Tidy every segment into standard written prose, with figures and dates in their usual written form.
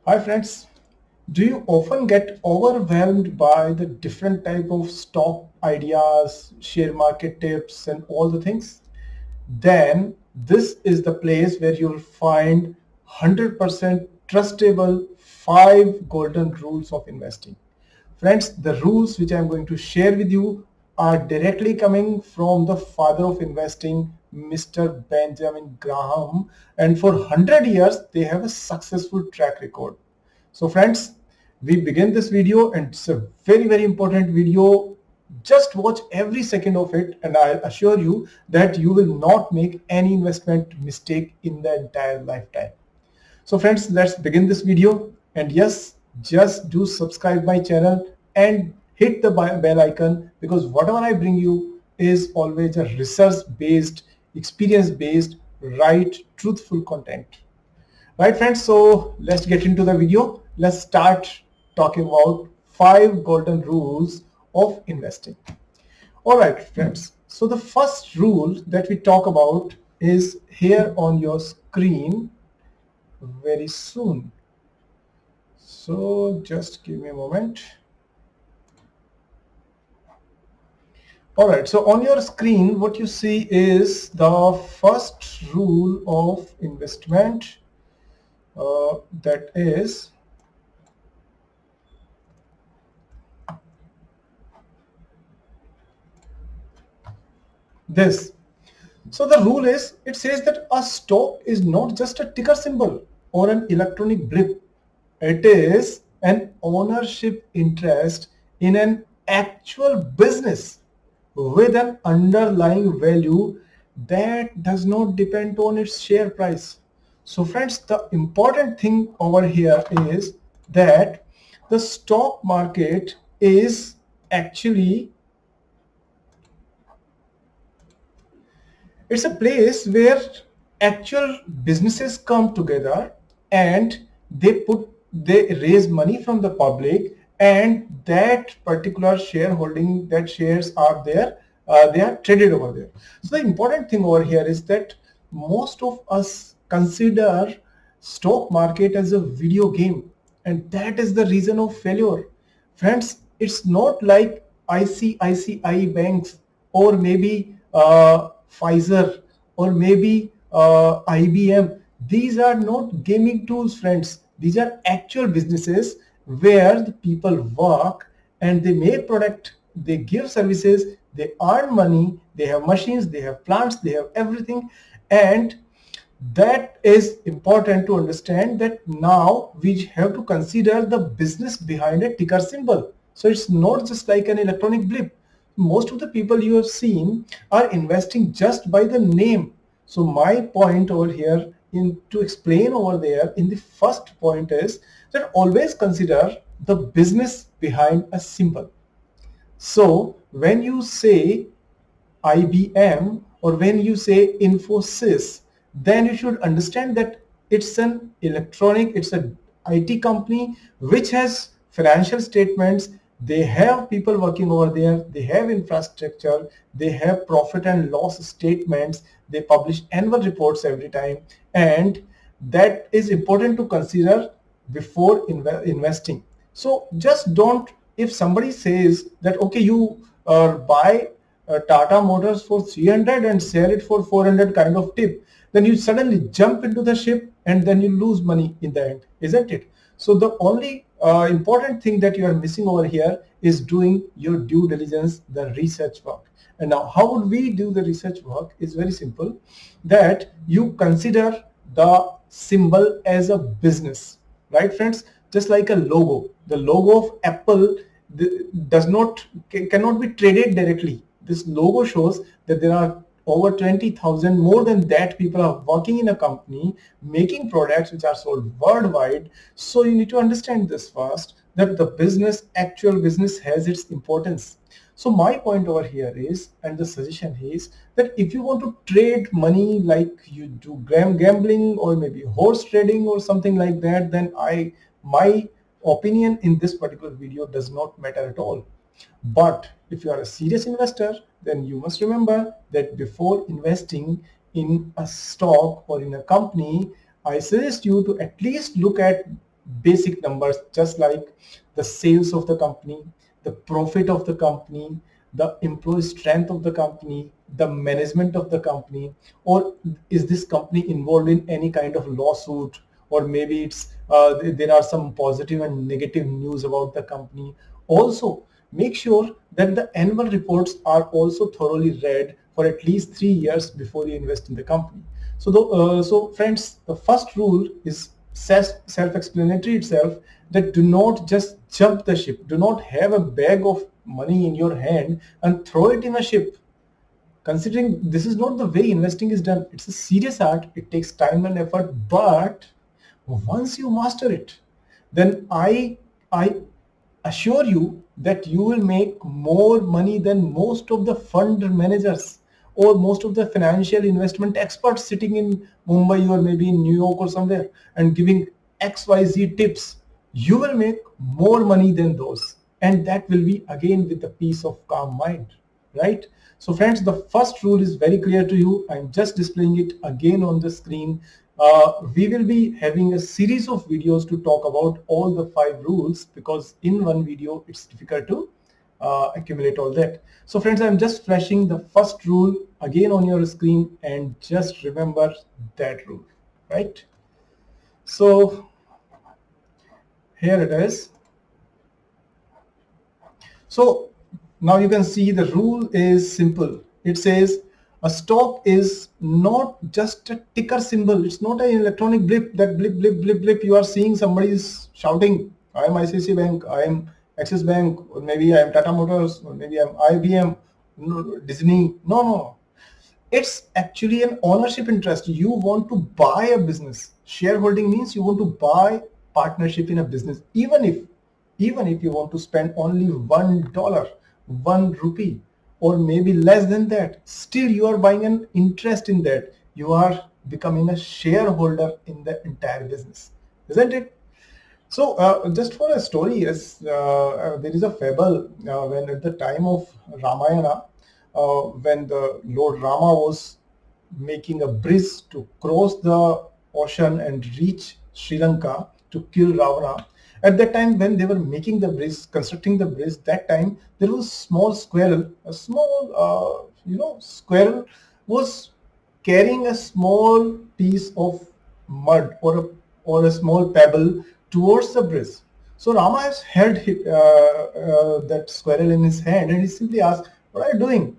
Hi friends, do you often get overwhelmed by the different type of stock ideas, share market tips and all the things? Then this is the place where you'll find 100% trustable 5 golden rules of investing. Friends, the rules which I'm going to share with you are directly coming from the father of investing, Mr. Benjamin Graham, and for 100 years they have a successful track record. So friends, we begin this video and it's a very important video. Just watch every second of it and I assure you that you will not make any investment mistake in the entire lifetime. So friends, let's begin this video. And yes, just do subscribe my channel and hit the bell icon, because whatever I bring you is always a research based, experience based, right, truthful content. Right friends, so let's get into the video. Let's start talking about 5 golden rules of investing. All right friends, so the first rule that we talk about is here on your screen very soon. So just give me a moment. All right, so on your screen what you see is the first rule of investment, that is this. So the rule is, it says that a stock is not just a ticker symbol or an electronic blip. It is an ownership interest in an actual business with an underlying value that does not depend on its share price. So friends, the important thing over here is that the stock market is actually, it's a place where actual businesses come together and they raise money from the public, and that particular shareholding, that shares are there, they are traded over there. So the important thing over here is that most of us consider stock market as a video game, and that is the reason of failure. Friends, it's not like ICICI banks or maybe Pfizer or maybe IBM. These are not gaming tools, friends. These are actual businesses where the people work and they make product, they give services, they earn money, they have machines, they have plants, they have everything. And that is important to understand, that now we have to consider the business behind a ticker symbol. So it's not just like an electronic blip. Most of the people you have seen are investing just by the name. So my point over here in to explain over there in the first point is that always consider the business behind a symbol. So when you say IBM or when you say Infosys, then you should understand that it's an electronic, it's an IT company which has financial statements, they have people working over there, they have infrastructure, they have profit and loss statements, they publish annual reports every time, and that is important to consider before investing. So just don't, if somebody says that okay, you buy Tata Motors for 300 and sell it for 400 kind of tip, then you suddenly jump into the ship and then you lose money in the end, isn't it? So the only important thing that you are missing over here is doing your due diligence, the research work. And now how would we do the research work is very simple, that you consider the symbol as a business, right friends? Just like a logo, the logo of Apple does not, cannot be traded directly. This logo shows that there are over 20,000, more than that, people are working in a company making products which are sold worldwide. So you need to understand this first, that the business, actual business, has its importance. So my point over here is, and the suggestion is, that if you want to trade money like you do gambling or maybe horse trading or something like that, then my opinion in this particular video does not matter at all. But if you are a serious investor, then you must remember that before investing in a stock or in a company, I suggest you to at least look at basic numbers, just like the sales of the company, the profit of the company, the employee strength of the company, the management of the company, or is this company involved in any kind of lawsuit, or maybe it's there are some positive and negative news about the company. Also, make sure that the annual reports are also thoroughly read for at least 3 years before you invest in the company. So friends, the first rule is self-explanatory itself, that do not just jump the ship. Do not have a bag of money in your hand and throw it in a ship. Considering this is not the way investing is done. It's a serious art. It takes time and effort, but once you master it, then I assure you that you will make more money than most of the fund managers or most of the financial investment experts sitting in Mumbai or maybe in New York or somewhere and giving XYZ tips. You will make more money than those, and that will be again with a peace of calm mind, right? So friends, the first rule is very clear to you. I'm just displaying it again on the screen. We will be having a series of videos to talk about all the 5 rules, because in one video it's difficult to accumulate all that. So friends, I'm just flashing the first rule again on your screen, and just remember that rule, right? So here it is. So now you can see the rule is simple. It says a stock is not just a ticker symbol. It's not an electronic blip, that blip, blip, blip, blip. You are seeing somebody is shouting, I am ICICI Bank, I am Axis Bank, or maybe I am Tata Motors, or maybe I am IBM, Disney. No, no. It's actually an ownership interest. You want to buy a business. Shareholding means you want to buy partnership in a business. Even if you want to spend only $1, 1 rupee, or maybe less than that, still you are buying an interest in that. You are becoming a shareholder in the entire business, isn't it? So just for a story, yes, there is a fable when at the time of Ramayana, when the Lord Rama was making a bridge to cross the ocean and reach Sri Lanka to kill Ravana. At that time, when they were making the bridge, constructing the bridge, that time there was a small squirrel, a small, squirrel was carrying a small piece of mud or a small pebble towards the bridge. So Rama has held that squirrel in his hand, and he simply asked, "What are you doing?"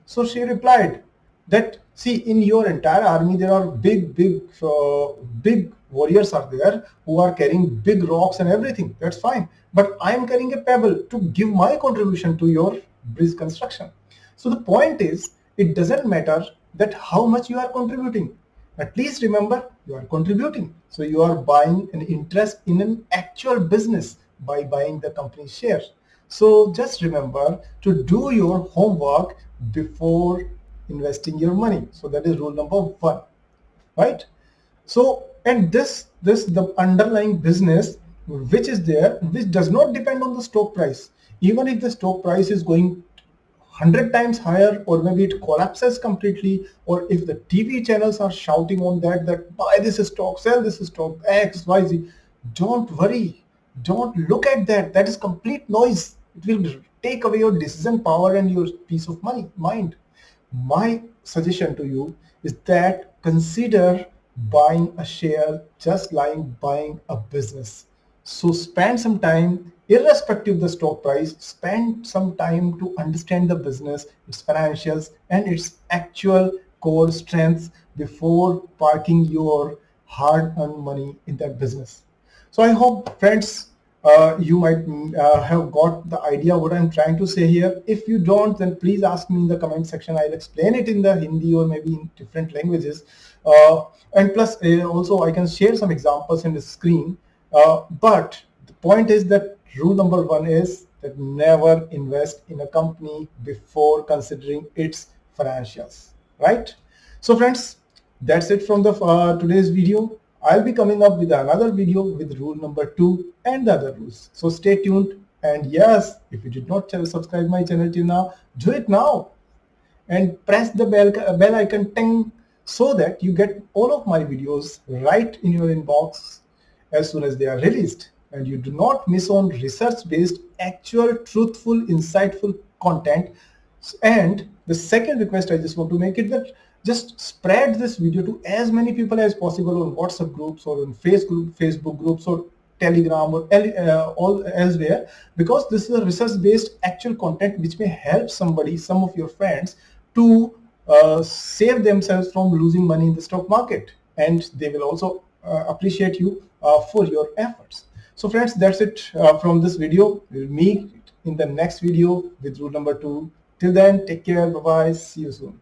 So she replied that, see, in your entire army there are big warriors are there who are carrying big rocks and everything. That's fine. But I am carrying a pebble to give my contribution to your bridge construction. So the point is, it doesn't matter that how much you are contributing. At least remember, you are contributing. So you are buying an interest in an actual business by buying the company's shares. So just remember to do your homework before investing your money. So that is rule number 1, right? So, and this the underlying business which is there, which does not depend on the stock price. Even if the stock price is going 100 times higher, or maybe it collapses completely, or if the TV channels are shouting on that buy this stock, sell this stock, X, Y, Z, don't worry. Don't look at that. That is complete noise. It will take away your decision power and your peace of mind. My suggestion to you is that consider buying a share just like buying a business. So spend some time, irrespective of the stock price, spend some time to understand the business, its financials, and its actual core strengths before parking your hard-earned money in that business. So I hope, friends, you might have got the idea what I'm trying to say here. If you don't, then please ask me in the comment section. I'll explain it in the Hindi or maybe in different languages. And plus, also I can share some examples in the screen. But the point is that rule number 1 is that never invest in a company before considering its financials, right? So friends, that's it from the today's video. I'll be coming up with another video with rule number 2 and the other rules. So stay tuned. And yes, if you did not subscribe my channel till now, do it now and press the bell icon ting, so that you get all of my videos right in your inbox. as soon as they are released. And you do not miss on research-based, actual, truthful, insightful content. And the second request I just want to make it that just spread this video to as many people as possible on WhatsApp groups or on Facebook groups or Telegram or all elsewhere, because this is a research-based actual content which may help somebody, some of your friends, to save themselves from losing money in the stock market, and they will also appreciate you for your efforts. So friends, that's it from this video. We'll meet in the next video with rule number 2. Till then, take care. Bye bye. See you soon.